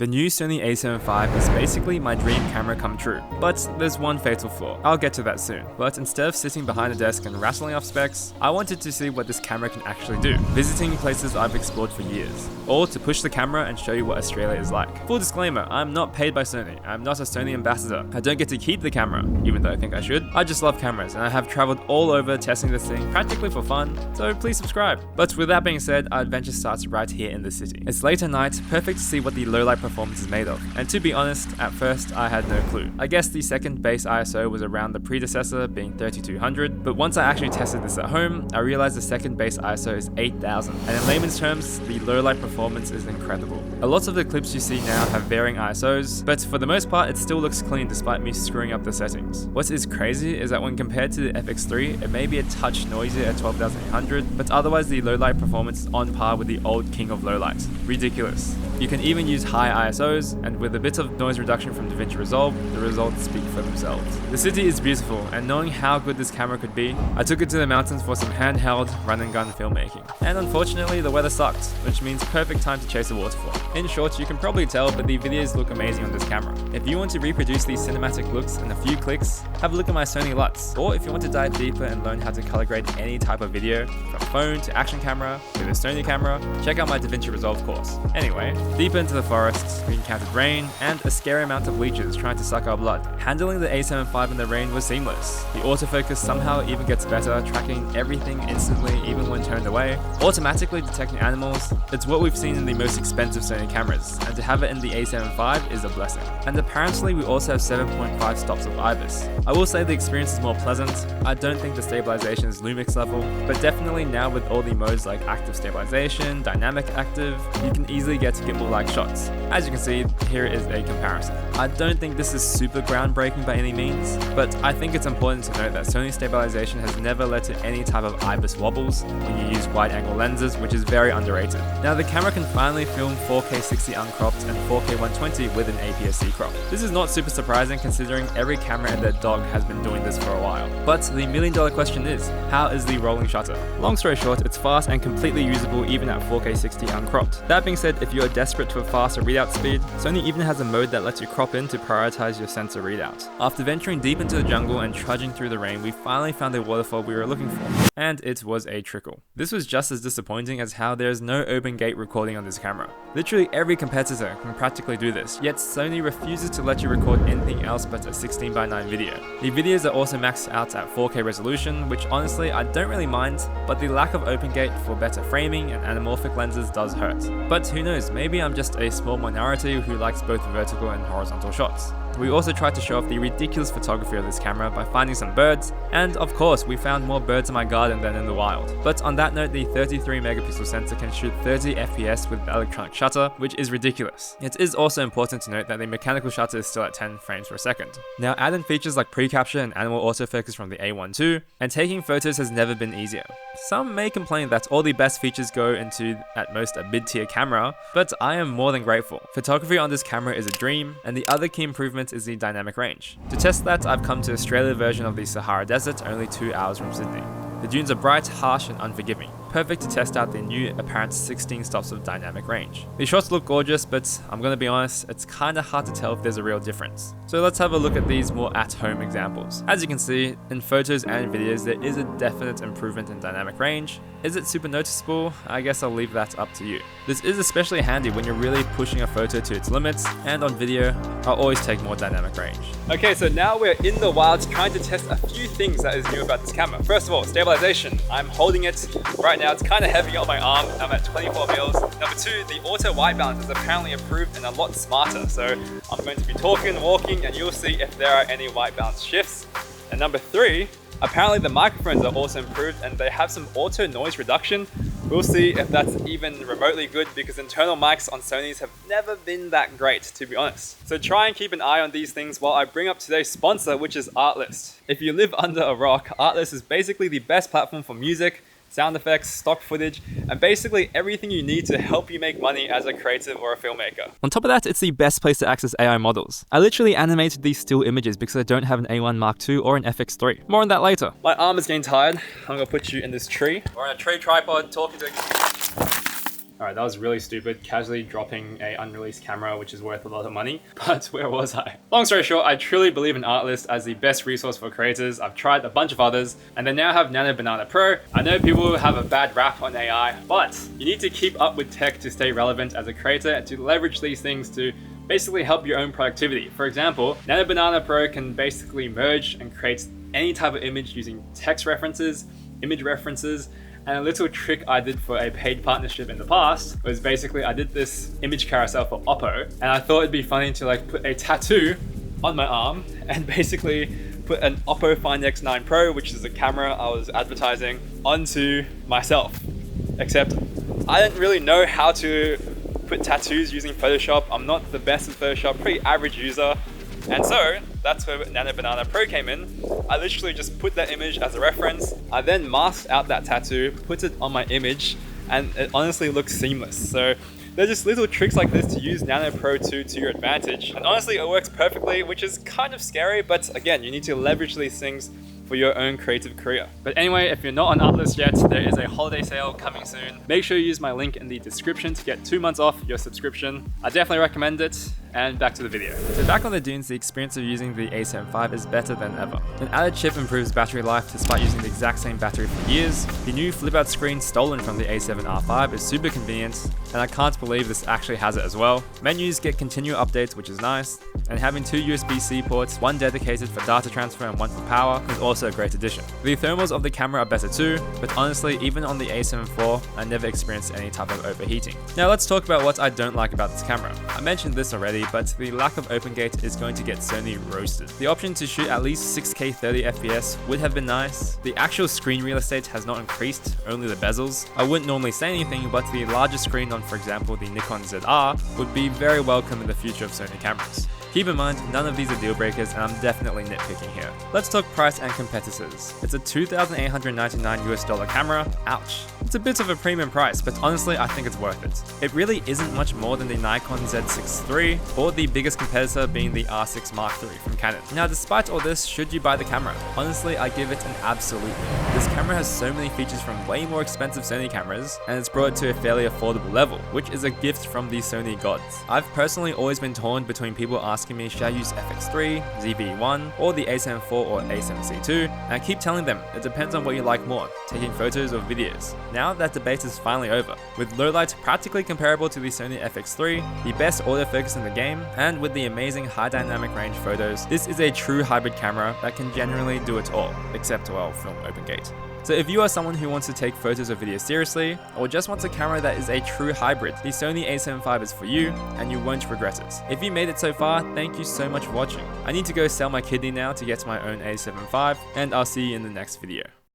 The new Sony A7V is basically my dream camera come true, but there's one fatal flaw. I'll get to that soon. But instead of sitting behind a desk and rattling off specs, I wanted to see what this camera can actually do, visiting places I've explored for years, or to push the camera and show you what Australia is like. Full disclaimer, I'm not paid by Sony, I'm not a Sony ambassador, I don't get to keep the camera, even though I think I should. I just love cameras, and I have traveled all over testing this thing practically for fun, so please subscribe. But with that being said, our adventure starts right here in the city. It's late at night, perfect to see what the low light performance is made of, and to be honest, at first I had no clue. I guess the second base ISO was around the predecessor being 3200, but once I actually tested this at home, I realized the second base ISO is 8000, and in layman's terms, the low light performance is incredible. A lot of the clips you see now have varying ISOs, but for the most part it still looks clean despite me screwing up the settings. What is crazy is that when compared to the FX3, it may be a touch noisier at 12800, but otherwise the low light performance is on par with the old king of low light. Ridiculous. You can even use high ISOs, and with a bit of noise reduction from Davinci Resolve, the results speak for themselves. The city is beautiful, and knowing how good this camera could be, I took it to the mountains for some handheld, run and gun filmmaking. And unfortunately, the weather sucked, which means perfect time to chase a waterfall. In short, you can probably tell, but the videos look amazing on this camera. If you want to reproduce these cinematic looks in a few clicks, have a look at my Sony LUTs. Or if you want to dive deeper and learn how to color grade any type of video, from phone to action camera to the Sony camera, check out my Davinci Resolve course. Anyway, deeper into the forests, we encountered rain and a scary amount of leeches trying to suck our blood. Handling the A7V in the rain was seamless. The autofocus somehow even gets better, tracking everything instantly even when turned away, automatically detecting animals. It's what we've seen in the most expensive Sony cameras, and to have it in the A7V is a blessing. And apparently we also have 7.5 stops of IBIS. I will say the experience is more pleasant. I don't think the stabilization is Lumix level, but definitely now with all the modes like active stabilization, dynamic active, you can easily get gimbal-like shots. As you can see, here is a comparison. I don't think this is super groundbreaking by any means, but I think it's important to note that Sony stabilization has never led to any type of IBIS wobbles when you use wide-angle lenses, which is very underrated. Now the camera can finally film 4K 60 uncropped and 4K 120 with an APS-C crop. This is not super surprising considering every camera and their dog has been doing this for a while. But the million-dollar question is, how is the rolling shutter? Long story short, it's fast and completely usable even at 4K 60 uncropped. That being said, if you are desperate for faster readout speed, Sony even has a mode that lets you crop in to prioritize your sensor readout. After venturing deep into the jungle and trudging through the rain, we finally found the waterfall we were looking for, and it was a trickle. This was just as disappointing as how there is no open gate recording on this camera. Literally every competitor can practically do this, yet Sony refuses to let you record anything else but a 16:9 video. The videos are also maxed out at 4K resolution, which honestly I don't really mind, but the lack of open gate for better framing and anamorphic lenses does hurt. But who knows, maybe I'm just a small minority who likes both vertical and horizontal shots. We also tried to show off the ridiculous photography of this camera by finding some birds, and of course we found more birds in my garden than in the wild. But on that note, the 33 megapixel sensor can shoot 30 FPS with the electronic shutter, which is ridiculous. It is also important to note that the mechanical shutter is still at 10 frames per second. Now add in features like pre-capture and animal autofocus from the A12, and taking photos has never been easier. Some may complain that all the best features go into at most a mid-tier camera, but I am more than grateful. Photography on this camera is a dream, and the other key improvement is the dynamic range. To test that, I've come to Australia version of the Sahara Desert, only 2 hours from Sydney. The dunes are bright, harsh and unforgiving, perfect to test out the new apparent 16 stops of dynamic range. The shots look gorgeous, but I'm gonna be honest, it's kinda hard to tell if there's a real difference. So let's have a look at these more at-home examples. As you can see, in photos and videos there is a definite improvement in dynamic range. Is it super noticeable? I guess I'll leave that up to you. This is especially handy when you're really pushing a photo to its limits, and on video, I'll always take more dynamic range. Okay, so now we're in the wild trying to test a few things that is new about this camera. First of all, stabilization. I'm holding it right now, it's kind of heavy on my arm. I'm at 24 mils. Number 2, the auto white balance is apparently improved and a lot smarter. So I'm going to be talking, walking, and you'll see if there are any white balance shifts. And number 3, apparently the microphones are also improved and they have some auto noise reduction. We'll see if that's even remotely good because internal mics on Sony's have never been that great, to be honest. So try and keep an eye on these things while I bring up today's sponsor, which is Artlist. If you live under a rock, Artlist is basically the best platform for music, sound effects, stock footage, and basically everything you need to help you make money as a creative or a filmmaker. On top of that, it's the best place to access AI models. I literally animated these still images because I don't have an A1 Mark II or an FX3. More on that later. My arm is getting tired. I'm gonna put you in this tree. We're on a tree tripod talking to... Alright, that was really stupid, casually dropping a unreleased camera which is worth a lot of money, but where was I? Long story short, I truly believe in Artlist as the best resource for creators. I've tried a bunch of others, and they now have Nano Banana Pro. I know people have a bad rap on AI, but you need to keep up with tech to stay relevant as a creator and to leverage these things to basically help your own productivity. For example, Nano Banana Pro can basically merge and create any type of image using text references, image references, and a little trick I did for a paid partnership in the past was basically I did this image carousel for Oppo, and I thought it'd be funny to like put a tattoo on my arm and basically put an Oppo Find X9 Pro, which is the camera I was advertising, onto myself. Except I didn't really know how to put tattoos using Photoshop. I'm not the best at Photoshop, pretty average user. And so that's where Nano Banana Pro came in. I literally just put that image as a reference. I then masked out that tattoo, put it on my image, and it honestly looks seamless. So there's just little tricks like this to use Nano Pro 2 to your advantage. And honestly, it works perfectly, which is kind of scary, but again, you need to leverage these things for your own creative career. But anyway, if you're not on Artlist yet, there is a holiday sale coming soon. Make sure you use my link in the description to get 2 months off your subscription. I definitely recommend it. And back to the video. So back on the dunes, the experience of using the A7V is better than ever. An added chip improves battery life despite using the exact same battery for years. The new flip-out screen stolen from the A7R5 is super convenient, and I can't believe this actually has it as well. Menus get continual updates, which is nice, and having 2 USB-C ports, one dedicated for data transfer and one for power, is also a great addition. The thermals of the camera are better too, but honestly, even on the A7 IV, I never experienced any type of overheating. Now let's talk about what I don't like about this camera. I mentioned this already, but the lack of open gate is going to get Sony roasted. The option to shoot at least 6K 30 FPS would have been nice. The actual screen real estate has not increased, only the bezels. I wouldn't normally say anything, but the larger screen on, for example, the Nikon ZR would be very welcome in the future of Sony cameras. Keep in mind, none of these are deal breakers, and I'm definitely nitpicking here. Let's talk price and competitors. It's a $2,899 camera. Ouch. It's a bit of a premium price, but honestly, I think it's worth it. It really isn't much more than the Nikon Z6 III, or the biggest competitor being the R6 Mark III from Canon. Now, despite all this, should you buy the camera? Honestly, I give it an absolutely. This camera has so many features from way more expensive Sony cameras, and it's brought it to a fairly affordable level, which is a gift from the Sony gods. I've personally always been torn between people asking me should I use FX3, ZV-1, or the A7 IV or A7C2, and I keep telling them it depends on what you like more, taking photos or videos. Now that debate is finally over, with low light practically comparable to the Sony FX3, the best autofocus in the game, and with the amazing high dynamic range photos, this is a true hybrid camera that can generally do it all, except well, film OpenGate. So if you are someone who wants to take photos or videos seriously, or just wants a camera that is a true hybrid, the Sony A7V is for you, and you won't regret it. If you made it so far, thank you so much for watching. I need to go sell my kidney now to get my own A7V, and I'll see you in the next video.